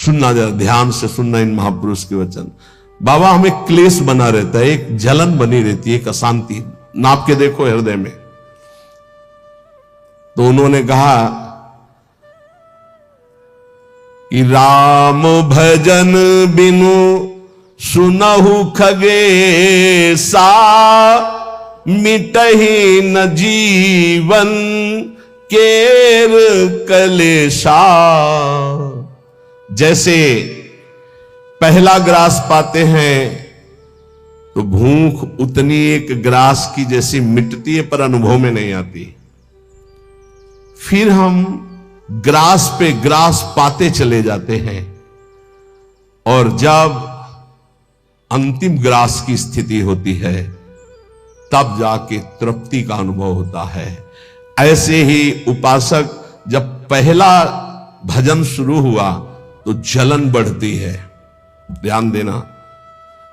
सुनना, जरा ध्यान से सुनना इन महापुरुष के वचन। बाबा, हमें क्लेश बना रहता है, एक जलन बनी रहती है, एक अशांति, नाप के देखो हृदय में। तो उन्होंने कहा कि राम भजन बिनु सुनहु खगेसा, मिटहि न जीवन केर कलेशा। जैसे पहला ग्रास पाते हैं तो भूख उतनी एक ग्रास की जैसी मिटती है, पर अनुभव में नहीं आती। फिर हम ग्रास पे ग्रास पाते चले जाते हैं, और जब अंतिम ग्रास की स्थिति होती है तब जाके तृप्ति का अनुभव होता है। ऐसे ही उपासक, जब पहला भजन शुरू हुआ तो जलन बढ़ती है। ध्यान देना,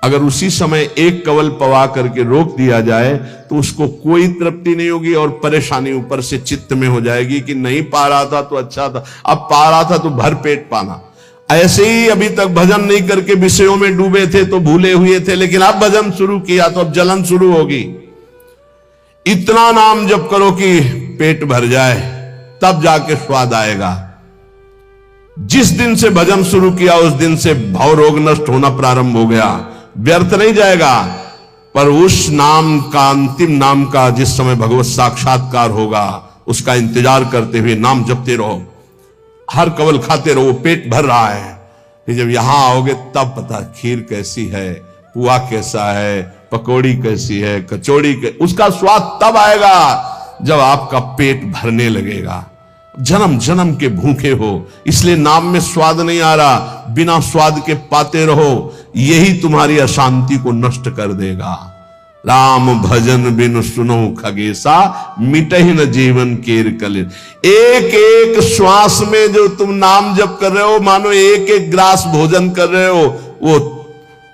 अगर उसी समय एक कवल पवा करके रोक दिया जाए तो उसको कोई तृप्ति नहीं होगी, और परेशानी ऊपर से चित्त में हो जाएगी कि नहीं पा रहा था तो अच्छा था, अब पा रहा था तो भर पेट पाना। ऐसे ही अभी तक भजन नहीं करके विषयों में डूबे थे तो भूले हुए थे, लेकिन अब भजन शुरू किया तो अब जलन शुरू होगी। इतना नाम जप करो कि पेट भर जाए, तब जाके स्वाद आएगा। जिस दिन से भजन शुरू किया उस दिन से भव रोग नष्ट होना प्रारंभ हो गया। व्यर्थ नहीं जाएगा, पर उस नाम का, अंतिम नाम का, जिस समय भगवत साक्षात्कार होगा उसका इंतजार करते हुए नाम जपते रहो, हर कवल खाते रहो, पेट भर रहा है। फिर जब यहां आओगे तब पता खीर कैसी है, पुआ कैसा है, पकौड़ी कैसी है, कचौड़ी उसका स्वाद तब आएगा जब आपका पेट भरने लगेगा। जन्म जन्म के भूखे हो, इसलिए नाम में स्वाद नहीं आ रहा, बिना स्वाद के पाते रहो, यही तुम्हारी अशांति को नष्ट कर देगा। राम भजन बिनु सुनो खगेसा, मिटहि न जीवन केर कलेश। एक एक श्वास में जो तुम नाम जप कर रहे हो, मानो एक एक ग्रास भोजन कर रहे हो, वो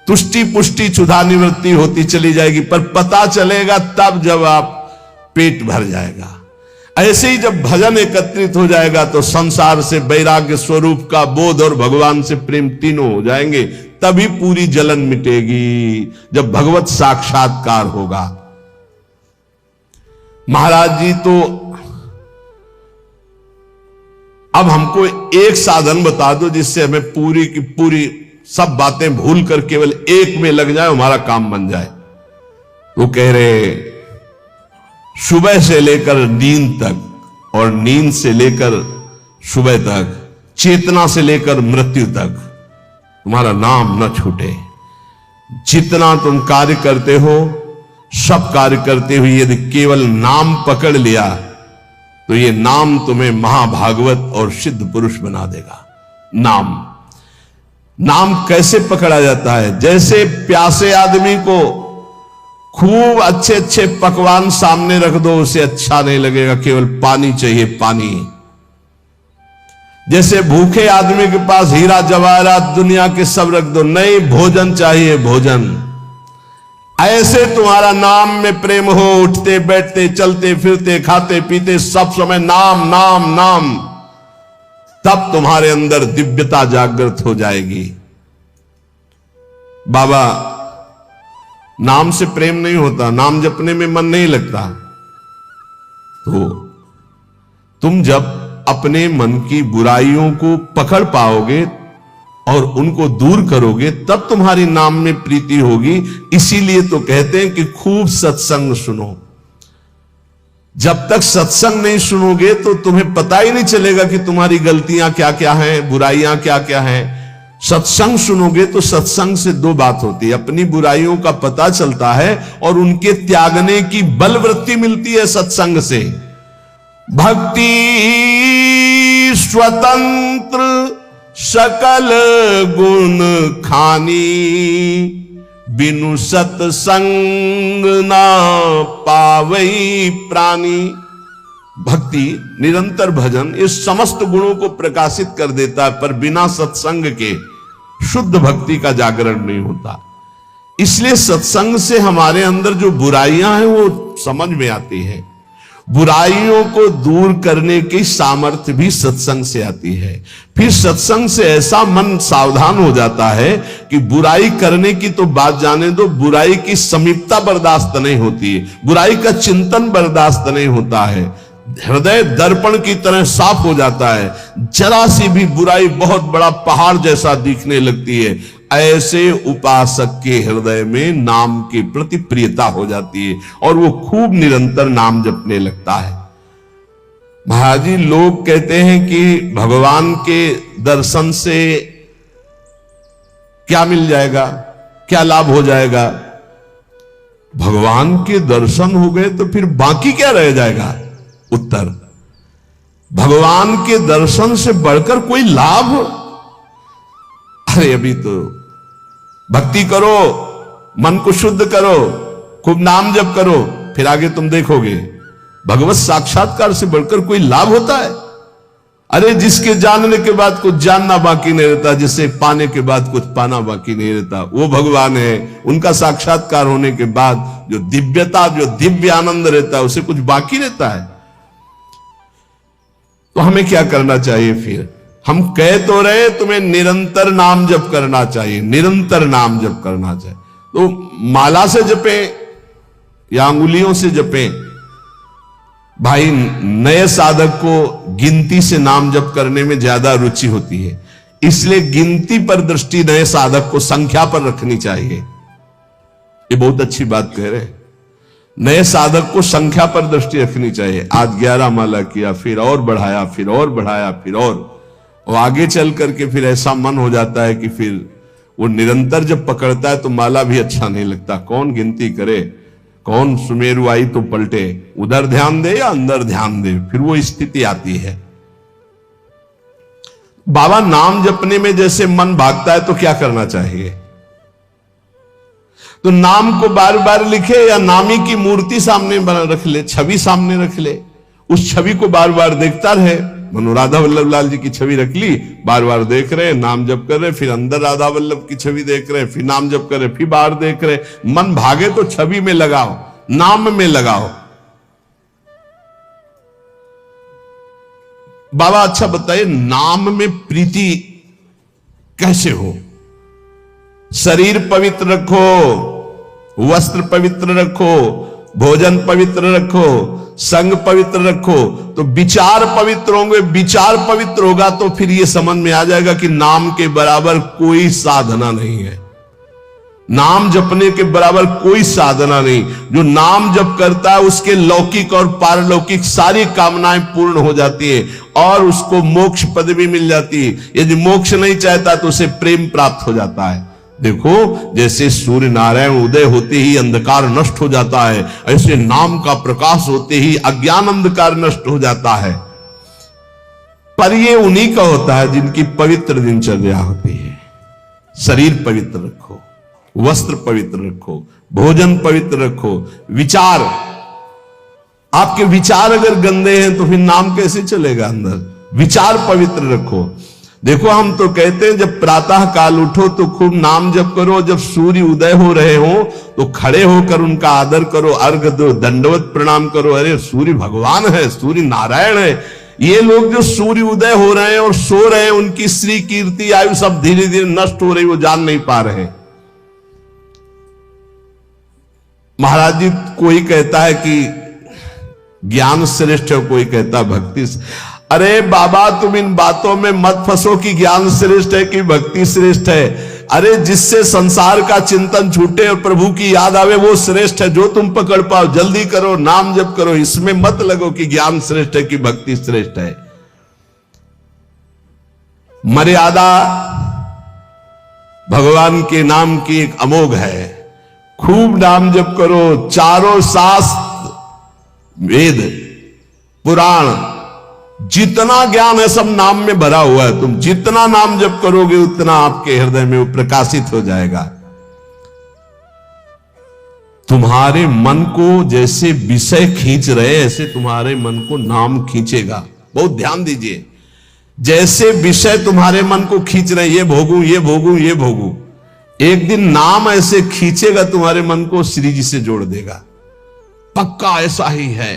तुष्टि पुष्टि क्षुधा निवृत्ति होती चली जाएगी, पर पता चलेगा तब जब आप पेट भर जाएगा। ऐसे ही जब भजन एकत्रित हो जाएगा तो संसार से वैराग्य स्वरूप का बोध और भगवान से प्रेम तीनों हो जाएंगे, तभी पूरी जलन मिटेगी, जब भगवत साक्षात्कार होगा। महाराज जी तो अब हमको एक साधन बता दो जिससे हमें पूरी की पूरी सब बातें भूल कर केवल एक में लग जाए, हमारा काम बन जाए। वो कह रहे सुबह से लेकर नींद तक और नींद से लेकर सुबह तक, चेतना से लेकर मृत्यु तक तुम्हारा नाम न छूटे। जितना तुम कार्य करते हो, सब कार्य करते हुए यदि केवल नाम पकड़ लिया तो ये नाम तुम्हें महाभागवत और सिद्ध पुरुष बना देगा। नाम कैसे पकड़ा जाता है? जैसे प्यासे आदमी को खूब अच्छे अच्छे पकवान सामने रख दो, उसे अच्छा नहीं लगेगा, केवल पानी चाहिए, पानी। जैसे भूखे आदमी के पास हीरा जवाहरात दुनिया के सब रख दो, नहीं, भोजन चाहिए, भोजन। ऐसे तुम्हारा नाम में प्रेम हो, उठते बैठते चलते फिरते खाते पीते सब समय नाम नाम नाम, तब तुम्हारे अंदर दिव्यता जागृत हो जाएगी। बाबा, नाम से प्रेम नहीं होता, नाम जपने में मन नहीं लगता, तो तुम जब अपने मन की बुराइयों को पकड़ पाओगे और उनको दूर करोगे तब तुम्हारी नाम में प्रीति होगी। इसीलिए तो कहते हैं कि खूब सत्संग सुनो। जब तक सत्संग नहीं सुनोगे तो तुम्हें पता ही नहीं चलेगा कि तुम्हारी गलतियां क्या क्या हैं, बुराइयां क्या क्या हैं। सत्संग सुनोगे तो सत्संग से दो बात होती है, अपनी बुराइयों का पता चलता है और उनके त्यागने की बलवृत्ति मिलती है सत्संग से। भक्ति स्वतंत्र सकल गुण खानी, बिनु सत्संग ना पावई प्राणी। भक्ति, निरंतर भजन इस समस्त गुणों को प्रकाशित कर देता है, पर बिना सत्संग के शुद्ध भक्ति का जागरण नहीं होता। इसलिए सत्संग से हमारे अंदर जो बुराइयां हैं वो समझ में आती हैं। बुराइयों को दूर करने की सामर्थ्य भी सत्संग से आती है। फिर सत्संग से ऐसा मन सावधान हो जाता है कि बुराई करने की तो बात जाने दो, बुराई की समीपता बर्दाश्त नहीं होती है, बुराई का चिंतन बर्दाश्त नहीं होता है। हृदय दर्पण की तरह साफ हो जाता है, जरा सी भी बुराई बहुत बड़ा पहाड़ जैसा दिखने लगती है। ऐसे उपासक के हृदय में नाम के प्रति प्रियता हो जाती है और वो खूब निरंतर नाम जपने लगता है। महाराज जी, लोग कहते हैं कि भगवान के दर्शन से क्या मिल जाएगा, क्या लाभ हो जाएगा? भगवान के दर्शन हो गए तो फिर बाकी क्या रह जाएगा? उत्तर, भगवान के दर्शन से बढ़कर कोई लाभ? अरे अभी तो भक्ति करो, मन को शुद्ध करो, खूब नाम जप करो, फिर आगे तुम देखोगे भगवत साक्षात्कार से बढ़कर कोई लाभ होता है? अरे जिसके जानने के बाद कुछ जानना बाकी नहीं रहता, जिसे पाने के बाद कुछ पाना बाकी नहीं रहता, वो भगवान है। उनका साक्षात्कार होने के बाद जो दिव्यता, जो दिव्य आनंद रहता है, उसे कुछ बाकी रहता है। तो हमें क्या करना चाहिए फिर? हम कह तो रहे तुम्हें निरंतर नाम जप करना चाहिए, निरंतर नाम जप करना चाहिए। तो माला से जपे या अंगुलियों से जपे? भाई, नए साधक को गिनती से नाम जप करने में ज्यादा रुचि होती है, इसलिए गिनती पर दृष्टि नए साधक को संख्या पर रखनी चाहिए। ये बहुत अच्छी बात कह रहे हैं। नए साधक को संख्या पर दृष्टि रखनी चाहिए। आज 11 माला किया, फिर और बढ़ाया, फिर और बढ़ाया, फिर और आगे चल करके फिर ऐसा मन हो जाता है कि फिर वो निरंतर जब पकड़ता है तो माला भी अच्छा नहीं लगता। कौन गिनती करे, कौन सुमेरु आई तो पलटे, उधर ध्यान दे या अंदर ध्यान दे, फिर वो स्थिति आती है। बाबा, नाम जपने में जैसे मन भागता है तो क्या करना चाहिए? तो नाम को बार बार लिखे या नामी की मूर्ति सामने बना रख ले, छवि सामने रख ले, उस छवि को बार बार देखता रहे। मनो राधा वल्लभ लाल जी की छवि रख ली, बार बार देख रहे, नाम जप कर रहे, फिर अंदर राधा वल्लभ की छवि देख रहे, फिर नाम जप कर रहे, फिर बाहर देख रहे। मन भागे तो छवि में लगाओ, नाम में लगाओ। बाबा अच्छा बताइए, नाम में प्रीति कैसे हो? शरीर पवित्र रखो, वस्त्र पवित्र रखो, भोजन पवित्र रखो, संग पवित्र रखो, तो विचार पवित्र होंगे। विचार पवित्र होगा तो फिर ये समझ में आ जाएगा कि नाम के बराबर कोई साधना नहीं है, नाम जपने के बराबर कोई साधना नहीं। जो नाम जप करता है उसके लौकिक और पारलौकिक सारी कामनाएं पूर्ण हो जाती है और उसको मोक्ष पदवी मिल जाती है। यदि मोक्ष नहीं चाहता तो उसे प्रेम प्राप्त हो जाता है। देखो, जैसे सूर्य नारायण उदय होते ही अंधकार नष्ट हो जाता है, ऐसे नाम का प्रकाश होते ही अज्ञान अंधकार नष्ट हो जाता है। पर ये उन्हीं का होता है जिनकी पवित्र दिनचर्या होती है। शरीर पवित्र रखो, वस्त्र पवित्र रखो, भोजन पवित्र रखो, विचार, आपके विचार अगर गंदे हैं तो फिर नाम कैसे चलेगा अंदर? विचार पवित्र रखो। देखो, हम तो कहते हैं जब प्रातः काल उठो तो खूब नाम जप करो, जब सूर्य उदय हो रहे हो तो खड़े होकर उनका आदर करो, अर्घ दो, दंडवत प्रणाम करो। अरे सूर्य भगवान है, सूर्य नारायण है। ये लोग जो सूर्य उदय हो रहे हैं और सो रहे हैं, उनकी श्री कीर्ति आयु सब धीरे धीरे नष्ट हो रही, वो जान नहीं पा रहे। महाराज जी, कोई कहता है कि ज्ञान श्रेष्ठ है, कोई कहता है भक्ति। अरे बाबा, तुम इन बातों में मत फंसो कि ज्ञान श्रेष्ठ है कि भक्ति श्रेष्ठ है। अरे जिससे संसार का चिंतन छूटे और प्रभु की याद आवे वो श्रेष्ठ है। जो तुम पकड़ पाओ जल्दी करो, नाम जप करो, इसमें मत लगो कि ज्ञान श्रेष्ठ है कि भक्ति श्रेष्ठ है। मर्यादा भगवान के नाम की एक अमोघ है। खूब नाम जप करो, चारों शास्त्र, वेद, पुराण, जितना ज्ञान है सब नाम में भरा हुआ है। तुम जितना नाम जप करोगे उतना आपके हृदय में वो प्रकाशित हो जाएगा। तुम्हारे मन को जैसे विषय खींच रहे ऐसे तुम्हारे मन को नाम खींचेगा। बहुत ध्यान दीजिए, जैसे विषय तुम्हारे मन को खींच रहे, ये भोगूं, ये भोगूं, ये भोगूं, एक दिन नाम ऐसे खींचेगा तुम्हारे मन को, श्री जी से जोड़ देगा। पक्का ऐसा ही है।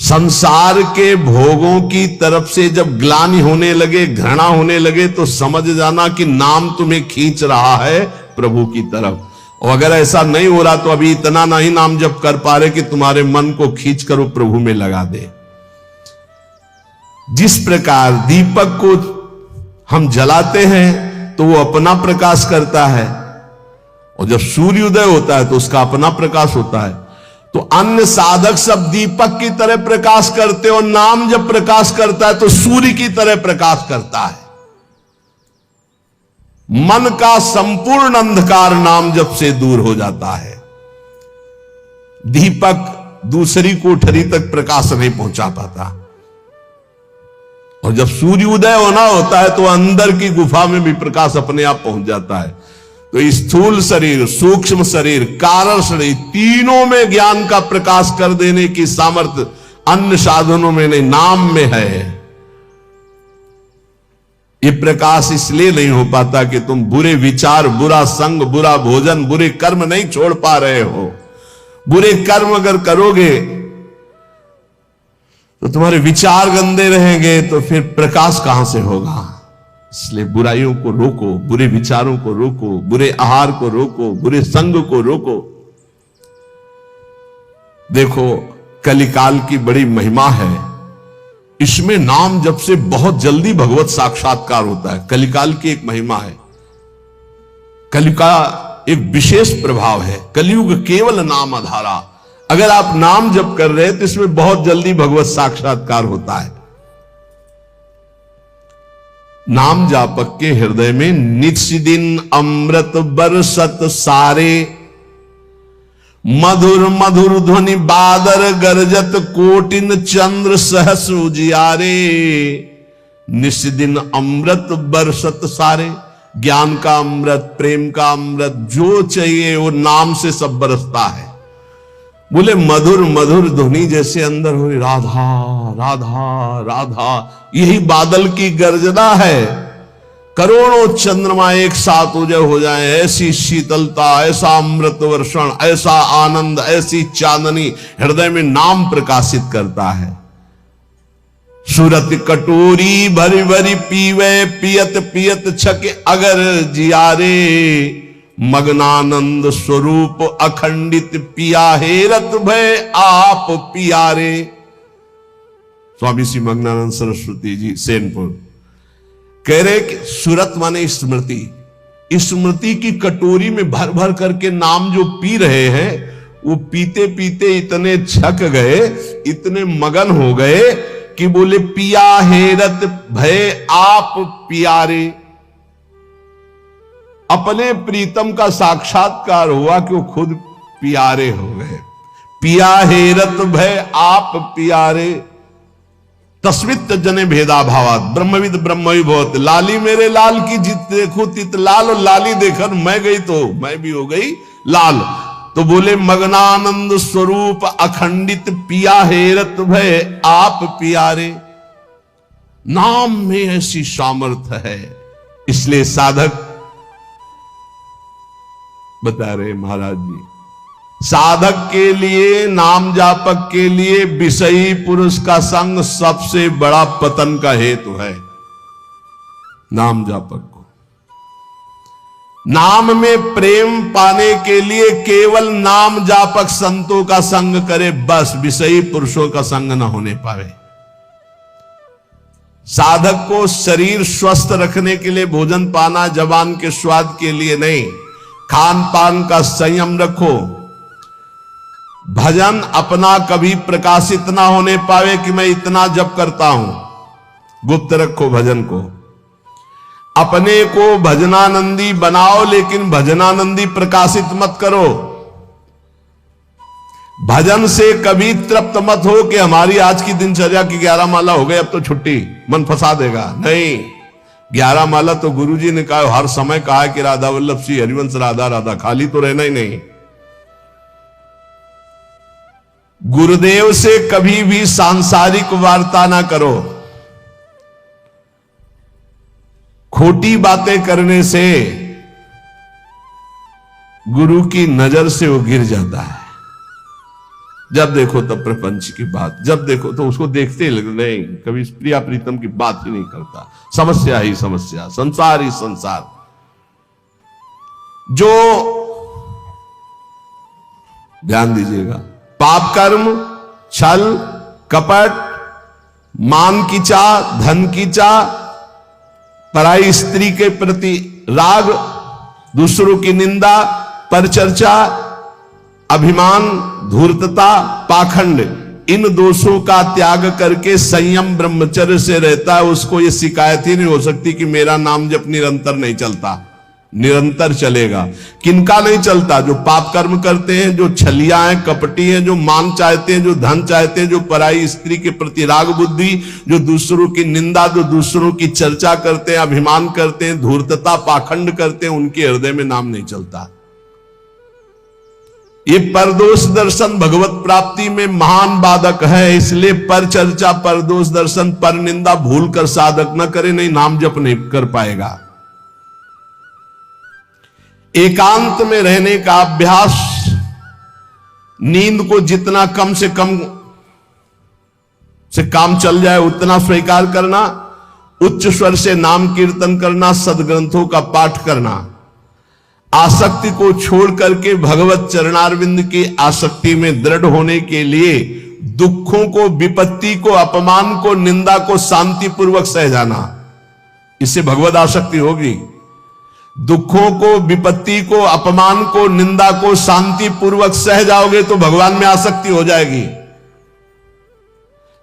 संसार के भोगों की तरफ से जब ग्लानि होने लगे, घृणा होने लगे, तो समझ जाना कि नाम तुम्हें खींच रहा है प्रभु की तरफ। और अगर ऐसा नहीं हो रहा तो अभी इतना नहीं नाम जप कर पा रहे कि तुम्हारे मन को खींच कर वो प्रभु में लगा दे। जिस प्रकार दीपक को हम जलाते हैं तो वो अपना प्रकाश करता है, और जब सूर्योदय होता है तो उसका अपना प्रकाश होता है। तो अन्य साधक सब दीपक की तरह प्रकाश करते, और नाम जब प्रकाश करता है तो सूर्य की तरह प्रकाश करता है। मन का संपूर्ण अंधकार नाम जप से दूर हो जाता है। दीपक दूसरी कोठरी तक प्रकाश नहीं पहुंचा पाता, और जब सूर्योदय होना होता है तो अंदर की गुफा में भी प्रकाश अपने आप पहुंच जाता है। तो स्थूल शरीर, सूक्ष्म शरीर, कारण शरीर, तीनों में ज्ञान का प्रकाश कर देने की सामर्थ्य अन्य साधनों में नहीं, नाम में है। ये प्रकाश इसलिए नहीं हो पाता कि तुम बुरे विचार, बुरा संग, बुरा भोजन, बुरे कर्म नहीं छोड़ पा रहे हो। बुरे कर्म अगर करोगे तो तुम्हारे विचार गंदे रहेंगे, तो फिर प्रकाश कहां से होगा। इसलिए बुराइयों को रोको, बुरे विचारों को रोको, बुरे आहार को रोको, बुरे संग को रोको। देखो, कलिकाल की बड़ी महिमा है, इसमें नाम जप से बहुत जल्दी भगवत साक्षात्कार होता है। कलिकाल की एक महिमा है, कलि का एक विशेष प्रभाव है। कलयुग केवल नाम आधारा। अगर आप नाम जप कर रहे हैं तो इसमें बहुत जल्दी भगवत साक्षात्कार होता है। नाम जापक के हृदय में नित्य दिन अमृत बरसत सारे, मधुर मधुर ध्वनि बादर गरजत कोटिन चंद्र सहस उजियारे। नित्य दिन अमृत बरसत सारे, ज्ञान का अमृत, प्रेम का अमृत, जो चाहिए वो नाम से सब बरसता है। बोले मधुर मधुर ध्वनि जैसे अंदर हो, राधा राधा राधा, यही बादल की गर्जना है। करोड़ों चंद्रमा एक साथ उदय हो जाए, ऐसी शीतलता, ऐसा अमृत वर्षण, ऐसा आनंद, ऐसी चांदनी हृदय में नाम प्रकाशित करता है। सूरत कटोरी भरी भरी पीवे, पियत पियत छक अगर जियारे। मग्नानंद स्वरूप अखंडित पिया हेरत भय आप पियारे। स्वामी श्री मग्नानंद सरस्वती जी सेनपुर कह रहे कि सूरत माने स्मृति, स्मृति की कटोरी में भर भर करके नाम जो पी रहे हैं, वो पीते पीते इतने छक गए, इतने मगन हो गए कि बोले पिया हेरत भय आप पियारे। अपने प्रीतम का साक्षात्कार हुआ कि वो खुद प्यारे हो गए। पिया हेरत भय आप प्यारे, तस्मित जने भेदा भावात, ब्रह्मविद ब्रह्मवि भवत। लाली मेरे लाल की जित देखो तित लाल, और लाली देखकर मैं गई तो मैं भी हो गई लाल। तो बोले मग्नानंद स्वरूप अखंडित पिया हेरत भय आप प्यारे। नाम में ऐसी सामर्थ्य है, इसलिए साधक बता रहे महाराज जी, साधक के लिए, नाम जापक के लिए विषयी पुरुष का संग सबसे बड़ा पतन का हेतु है। नाम जापक को नाम में प्रेम पाने के लिए केवल नाम जापक संतों का संग करे, बस विषयी पुरुषों का संग न होने पावे। साधक को शरीर स्वस्थ रखने के लिए भोजन पाना, जबान के स्वाद के लिए नहीं, खान पान का संयम रखो। भजन अपना कभी प्रकाशित ना होने पावे कि मैं इतना जप करता हूं, गुप्त रखो भजन को। अपने को भजनानंदी बनाओ, लेकिन भजनानंदी प्रकाशित मत करो। भजन से कभी तृप्त मत हो कि हमारी आज की दिनचर्या की 11 माला हो गई, अब तो छुट्टी, मन फंसा देगा। नहीं, 11 माला तो गुरुजी ने कहा, हर समय कहा कि राधा वल्लभ श्री हरिवंश राधा राधा, खाली तो रहना ही नहीं। गुरुदेव से कभी भी सांसारिक वार्ता ना करो। खोटी बातें करने से गुरु की नजर से वो गिर जाता है। जब देखो तब प्रपंच की बात, जब देखो तो उसको देखते ही नहीं, कभी प्रिया प्रीतम की बात ही नहीं करता, समस्या ही समस्या, संसार ही संसार। जो ध्यान दीजिएगा, पाप कर्म, छल कपट, मान की चाह, धन की चाह, पराई स्त्री के प्रति राग, दूसरों की निंदा, परचर्चा, अभिमान, धूर्तता, पाखंड, इन दोषों का त्याग करके संयम ब्रह्मचर्य से रहता है, उसको ये शिकायत ही नहीं हो सकती कि मेरा नाम जब निरंतर नहीं चलता। निरंतर चलेगा। किनका नहीं चलता? जो पाप कर्म करते हैं, जो छलिया हैं, कपटी हैं, जो मान चाहते हैं, जो धन चाहते हैं, जो पराई स्त्री के प्रति राग बुद्धि, जो दूसरों की निंदा, जो दूसरों की चर्चा करते हैं, अभिमान करते हैं, धूर्तता, पाखंड करते हैं, उनके हृदय में नाम नहीं चलता। ये परदोष दर्शन भगवत प्राप्ति में महान बाधक है। इसलिए पर चर्चा, परदोष दर्शन, पर निंदा भूल कर साधक न करे, नहीं नाम जप नहीं कर पाएगा। एकांत में रहने का अभ्यास, नींद को जितना कम से कम से काम चल जाए उतना स्वीकार करना, उच्च स्वर से नाम कीर्तन करना, सदग्रंथों का पाठ करना, आसक्ति को छोड़ करके भगवत चरणारविंद की आसक्ति में दृढ़ होने के लिए दुखों को, विपत्ति को, अपमान को, निंदा को शांतिपूर्वक सह जाना, इससे भगवत आसक्ति होगी। दुखों को, विपत्ति को, अपमान को, निंदा को शांति पूर्वक सह जाओगे तो भगवान में आसक्ति हो जाएगी।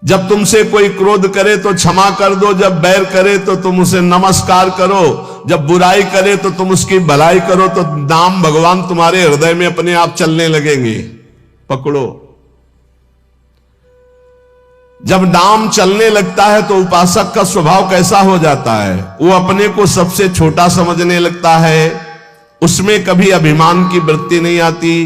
जब तुमसे कोई क्रोध करे तो क्षमा कर दो, जब बैर करे तो तुम उसे नमस्कार करो, जब बुराई करे तो तुम उसकी भलाई करो, तो नाम भगवान तुम्हारे हृदय में अपने आप चलने लगेंगे। पकड़ो। जब नाम चलने लगता है तो उपासक का स्वभाव कैसा हो जाता है? वो अपने को सबसे छोटा समझने लगता है, उसमें कभी अभिमान की वृत्ति नहीं आती,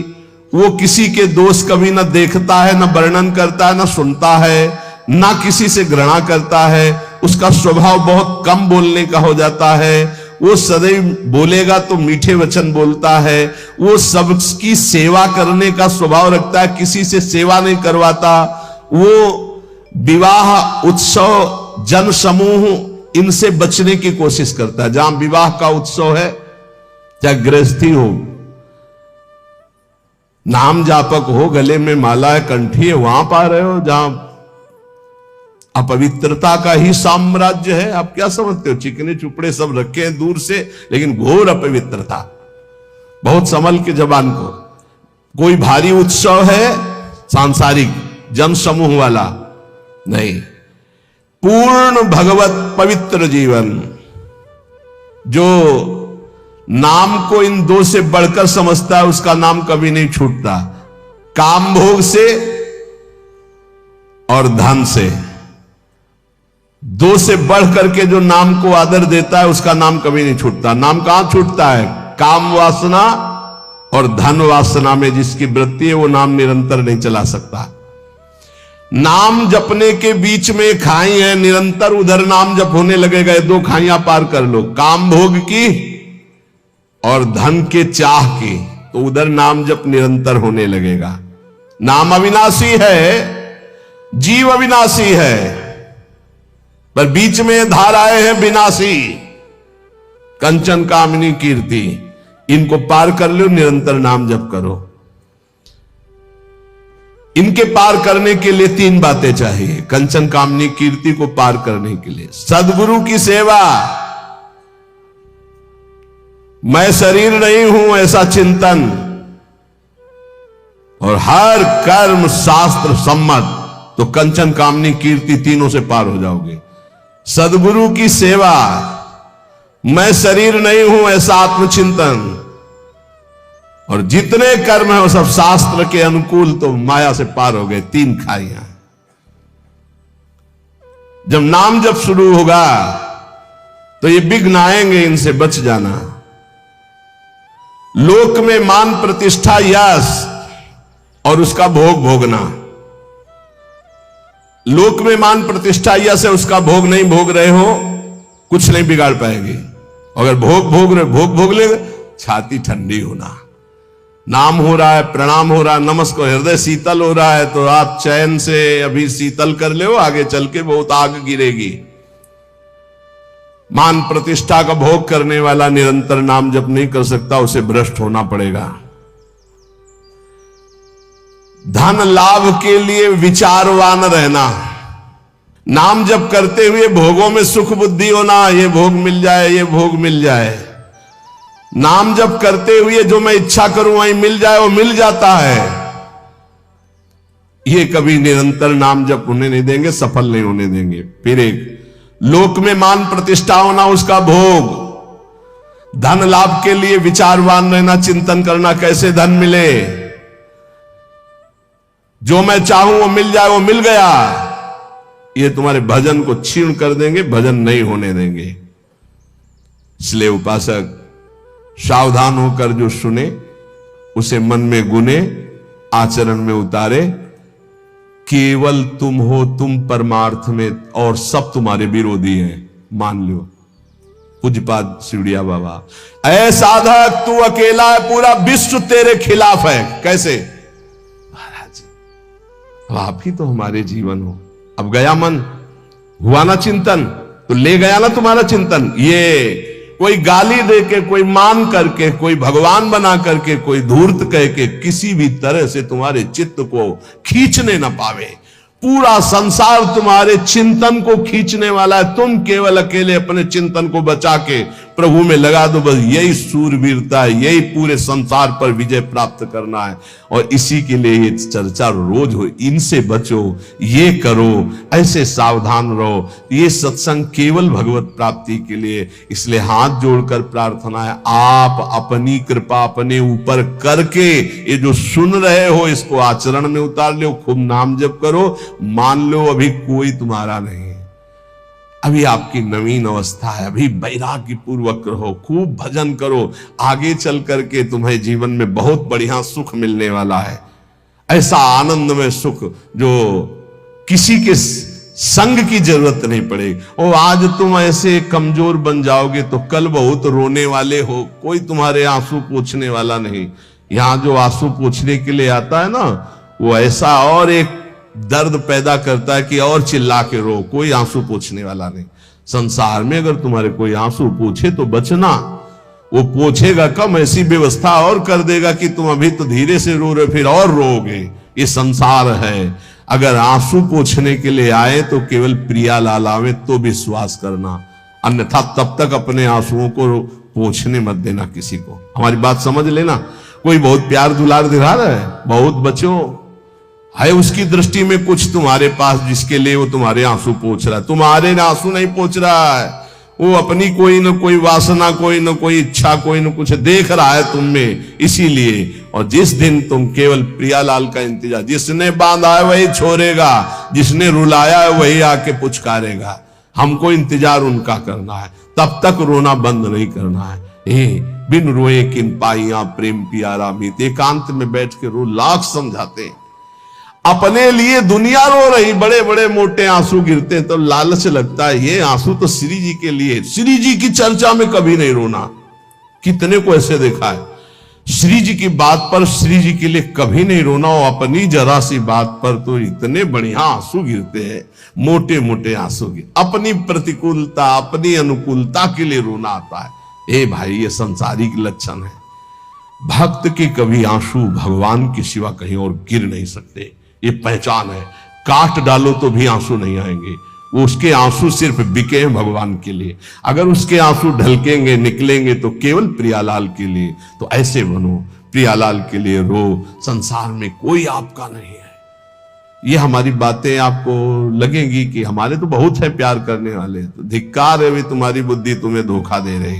वो किसी के दोष कभी न देखता है, न वर्णन करता है, न सुनता है, न किसी से घृणा करता है। उसका स्वभाव बहुत कम बोलने का हो जाता है। वो सदैव बोलेगा तो मीठे वचन बोलता है। वो सबकी सेवा करने का स्वभाव रखता है, किसी से सेवा नहीं करवाता। वो विवाह, उत्सव, जन समूह, इनसे बचने की कोशिश करता है। जहां विवाह का उत्सव है, चाहे गृहस्थी हो, नाम जापक हो, गले में माला है, कंठी है, वहां पा रहे हो जहां अपवित्रता का ही साम्राज्य है। आप क्या समझते हो? चिकने चुपड़े सब रखे हैं दूर से, लेकिन घोर अपवित्रता। बहुत संभल के जबान को। कोई भारी उत्सव है, सांसारिक जन समूह वाला नहीं, पूर्ण भगवत पवित्र जीवन। जो नाम को इन दो से बढ़कर समझता है, उसका नाम कभी नहीं छूटता। काम भोग से और धन से, दो से बढ़ करके जो नाम को आदर देता है, उसका नाम कभी नहीं छूटता। नाम कहां छूटता है? काम वासना और धन वासना में जिसकी वृत्ति है, वो नाम निरंतर नहीं चला सकता। नाम जपने के बीच में खाई है, निरंतर उधर नाम जप होने लगेगा। दो खाइयां पार कर लो, काम भोग की और धन के चाह की, तो उधर नाम जप निरंतर होने लगेगा। नाम अविनाशी है, जीव अविनाशी है, पर बीच में धाराएं हैं विनाशी। कंचन, कामिनी, कीर्ति, इनको पार कर लो, निरंतर नाम जप करो। इनके पार करने के लिए तीन बातें चाहिए। कंचन, कामनी, कीर्ति को पार करने के लिए सदगुरु की सेवा, मैं शरीर नहीं हूं ऐसा चिंतन, और हर कर्म शास्त्र सम्मत, तो कंचन, कामनी, कीर्ति तीनों से पार हो जाओगे। सदगुरु की सेवा, मैं शरीर नहीं हूं ऐसा आत्मचिंतन, और जितने कर्म है वो सब शास्त्र के अनुकूल, तो माया से पार हो गए। तीन खाइयां। जब नाम जब शुरू होगा तो ये विघ्न आएंगे, इनसे बच जाना। लोक में मान, प्रतिष्ठा, यश और उसका भोग भोगना। लोक में मान, प्रतिष्ठा, यश है, उसका भोग नहीं भोग रहे हो, कुछ नहीं बिगाड़ पाएगी। अगर भोग भोग ले, छाती ठंडी होना, नाम हो रहा है, प्रणाम हो रहा है, नमस्कार, हृदय शीतल हो रहा है, तो आप चैन से अभी शीतल कर ले, आगे चल के बहुत आग गिरेगी। मान प्रतिष्ठा का भोग करने वाला निरंतर नाम जप नहीं कर सकता, उसे भ्रष्ट होना पड़ेगा। धन लाभ के लिए विचारवान रहना, नाम जप करते हुए भोगों में सुख बुद्धि होना, ये भोग मिल जाए, ये भोग मिल जाए। नाम जप करते हुए जो मैं इच्छा करूं वही मिल जाए, वो मिल जाता है। ये कभी निरंतर नाम जप होने नहीं देंगे, सफल नहीं होने देंगे। फिर एक लोक में मान प्रतिष्ठा होना, उसका भोग। धन लाभ के लिए विचारवान रहना, चिंतन करना कैसे धन मिले, जो मैं चाहूं वो मिल जाए, वो मिल गया। ये तुम्हारे भजन को क्षीण कर देंगे, भजन नहीं होने देंगे। इसलिए उपासक सावधान होकर जो सुने उसे मन में गुने, आचरण में उतारे। केवल तुम हो, तुम परमार्थ में, और सब तुम्हारे विरोधी हैं, मान लो। पूज्यपाद शिवड़िया बाबा, ऐ साधक तू अकेला है, पूरा विश्व तेरे खिलाफ है। कैसे महाराज, अब आप ही तो हमारे जीवन हो। अब गया मन, हुआ ना चिंतन, तो ले गया ना तुम्हारा चिंतन। ये कोई गाली दे के, कोई मान करके, कोई भगवान बना करके, कोई धूर्त कह के किसी भी तरह से तुम्हारे चित्त को खींचने ना पावे। पूरा संसार तुम्हारे चिंतन को खींचने वाला है, तुम केवल अकेले अपने चिंतन को बचा के प्रभु में लगा दो। बस यही सूरवीरता है, यही पूरे संसार पर विजय प्राप्त करना है। और इसी के लिए ये चर्चा रोज हो, इनसे बचो, ये करो, ऐसे सावधान रहो। ये सत्संग केवल भगवत प्राप्ति के लिए। इसलिए हाथ जोड़कर प्रार्थना है, आप अपनी कृपा अपने ऊपर करके ये जो सुन रहे हो इसको आचरण में उतार लो। खूब नाम जप करो। मान लो अभी कोई तुम्हारा नहीं, अभी आपकी नवीन अवस्था है, अभी वैराग्य पूर्वक रहो, खूब भजन करो। आगे चल करके तुम्हें जीवन में बहुत बढ़िया सुख मिलने वाला है। ऐसा आनंद में सुख जो किसी के संग की जरूरत नहीं पड़ेगी। और आज तुम ऐसे कमजोर बन जाओगे तो कल बहुत रोने वाले हो, कोई तुम्हारे आंसू पोंछने वाला नहीं। यहां जो आंसू पोंछने के लिए आता है ना, वो ऐसा और एक दर्द पैदा करता है कि और चिल्ला के रो, कोई आंसू पोंछने वाला नहीं। संसार में अगर तुम्हारे कोई आंसू पूछे तो बचना, वो पूछेगा कम, ऐसी व्यवस्था और कर देगा कि तुम अभी तो धीरे से रो रहे, फिर और रोगे। ये संसार है। अगर आंसू पोंछने के लिए आए तो केवल प्रियालाल आवे तो विश्वास करना, अन्यथा तब तक अपने आंसुओं को पोंछने मत देना किसी को। हमारी बात समझ लेना। कोई बहुत प्यार दुलार दिखा रहा है, बहुत बचो है, उसकी दृष्टि में कुछ तुम्हारे पास जिसके लिए वो तुम्हारे आंसू पोंछ रहा है। तुम्हारे आंसू नहीं पोंछ रहा है, वो अपनी कोई न कोई वासना, कोई न कोई इच्छा, कोई न कुछ देख रहा है तुम में, इसीलिए। और जिस दिन तुम केवल प्रियालाल का इंतजार, जिसने बांधा है वही छोड़ेगा, जिसने रुलाया है वही आके पुचकारेगा। हमको इंतजार उनका करना है, तब तक रोना बंद नहीं करना है। बिन रोए किन पाइया प्रेम प्यारा मीत, एकांत में बैठ के रो, लाख समझाते हैं। अपने लिए दुनिया रो रही, बड़े बड़े मोटे आंसू गिरते हैं तो लालच लगता है, ये आंसू तो श्री जी के लिए। श्री जी की चर्चा में कभी नहीं रोना। कितने को ऐसे देखा है, श्री जी की बात पर श्री जी के लिए कभी नहीं रोना, और अपनी जरा सी बात पर तो इतने बढ़िया आंसू गिरते हैं, मोटे मोटे आंसू गिर। अपनी प्रतिकूलता, अपनी अनुकूलता के लिए रोना आता है। ए भाई, ये संसारिक लक्षण है। भक्त के कभी आंसू भगवान के सिवा कहीं और गिर नहीं सकते, ये पहचान है। काट डालो तो भी आंसू नहीं आएंगे, वो उसके आंसू सिर्फ बिके हैं भगवान के लिए। अगर उसके आंसू ढलकेंगे, निकलेंगे तो केवल प्रियालाल के लिए। तो ऐसे बनो, प्रियालाल के लिए रो। संसार में कोई आपका नहीं है। ये हमारी बातें आपको लगेंगी कि हमारे तो बहुत है प्यार करने वाले, तो धिक्कार है भी तुम्हारी बुद्धि तुम्हें धोखा दे रही।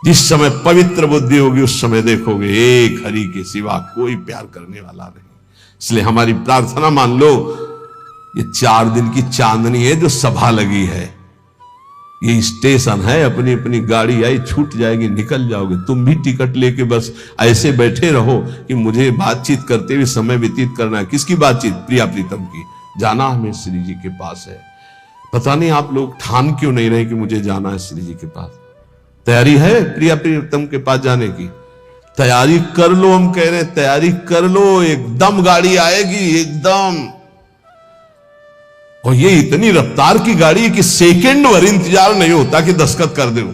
जिस समय पवित्र बुद्धि होगी उस समय देखोगे एक हरि के सिवा कोई प्यार करने वाला नहीं। इसलिए हमारी प्रार्थना मान लो, ये 4 दिन की चांदनी है जो सभा लगी है, ये स्टेशन है। अपनी अपनी गाड़ी आई, छूट जाएगी, निकल जाओगे। तुम भी टिकट लेके बस ऐसे बैठे रहो कि मुझे बातचीत करते हुए समय व्यतीत करना है। किसकी बातचीत? प्रिया प्रीतम की। जाना हमें श्री जी के पास है। पता नहीं आप लोग ठान क्यों नहीं रहे कि मुझे जाना है श्री जी के पास। तैयारी है प्रिया प्रीतम के पास जाने की? तैयारी कर लो, हम कह रहे हैं तैयारी कर लो, एकदम गाड़ी आएगी एकदम। और ये इतनी रफ्तार की गाड़ी है कि सेकंड भर इंतजार नहीं होता कि दस्तखत कर दो।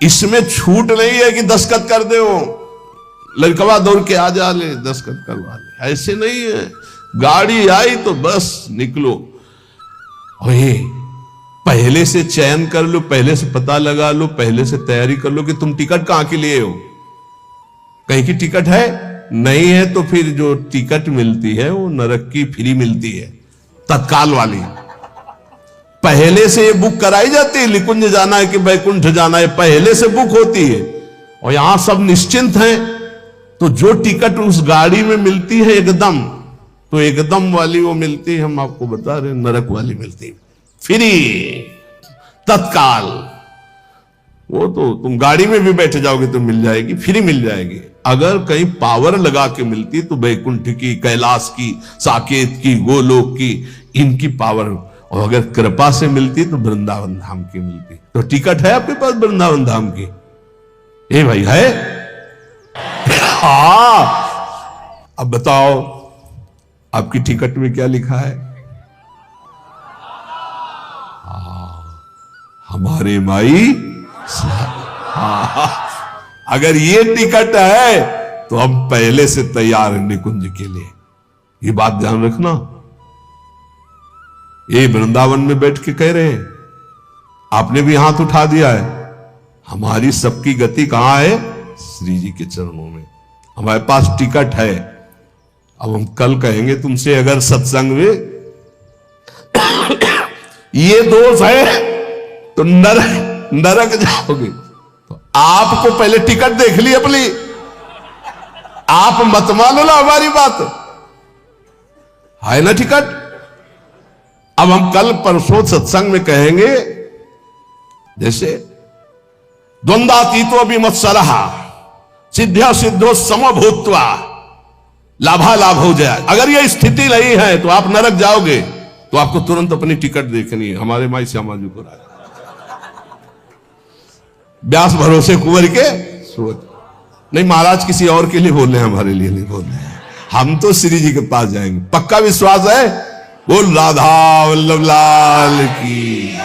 इसमें छूट नहीं है कि दस्तखत कर दो, लड़कवा दौड़ के आ जा ले दस्तखत करवा ले, ऐसे नहीं है। गाड़ी आई तो बस निकलो। और ये पहले से चयन कर लो, पहले से पता लगा लो, पहले से तैयारी कर लो कि तुम टिकट कहां के लिए हो। कहीं की टिकट है नहीं है तो फिर जो टिकट मिलती है वो नरक की फ्री मिलती है, तत्काल वाली। पहले से ये बुक कराई जाती है, निकुंज जाना है कि बैकुंठ जाना है, पहले से बुक होती है। और यहां सब निश्चिंत हैं, तो जो टिकट उस गाड़ी में मिलती है एकदम, तो एकदम वाली वो मिलती है, हम आपको बता रहे, नरक वाली मिलती है फ्री, तत्काल। वो तो तुम गाड़ी में भी बैठ जाओगे तो मिल जाएगी, फ्री मिल जाएगी। अगर कहीं पावर लगा के मिलती तो बैकुंठ की, कैलाश की, साकेत की, गोलोक की, इनकी पावर। और अगर कृपा से मिलती तो वृंदावन धाम की मिलती। तो टिकट है आपके पास वृंदावन धाम की? ए भाई है? हाँ। अब बताओ आपकी टिकट में क्या लिखा है? हमारे माई। हाँ, अगर ये टिकट है तो हम पहले से तैयार हैं निकुंज के लिए। ये बात ध्यान रखना। ये वृंदावन में बैठ के कह रहे हैं, आपने भी हाथ उठा दिया है। हमारी सबकी गति कहां है? श्री जी के चरणों में। हमारे पास टिकट है। अब हम कल कहेंगे तुमसे, अगर सत्संग में ये दोष है तो नरक जाओगे। तो आपको पहले टिकट देख ली अपनी, आप मत मानो ना हमारी बात, है ना टिकट। अब हम कल परसों सत्संग में कहेंगे, जैसे द्वंद्वातीतो विमत्सरः सिद्ध्या सिद्धो समभूत्वा लाभालाभ हो जाए। अगर यह स्थिति नहीं है तो आप नरक जाओगे। तो आपको तुरंत अपनी टिकट देखनी है। हमारे माई श्यामा जी को राज व्यास भरोसे कुंवर के सोच। नहीं, महाराज किसी और के लिए बोल रहे हैं, हमारे लिए नहीं बोल रहे हैं। हम तो श्री जी के पास जाएंगे, पक्का विश्वास है। बोल राधा वल्लभ लाल की।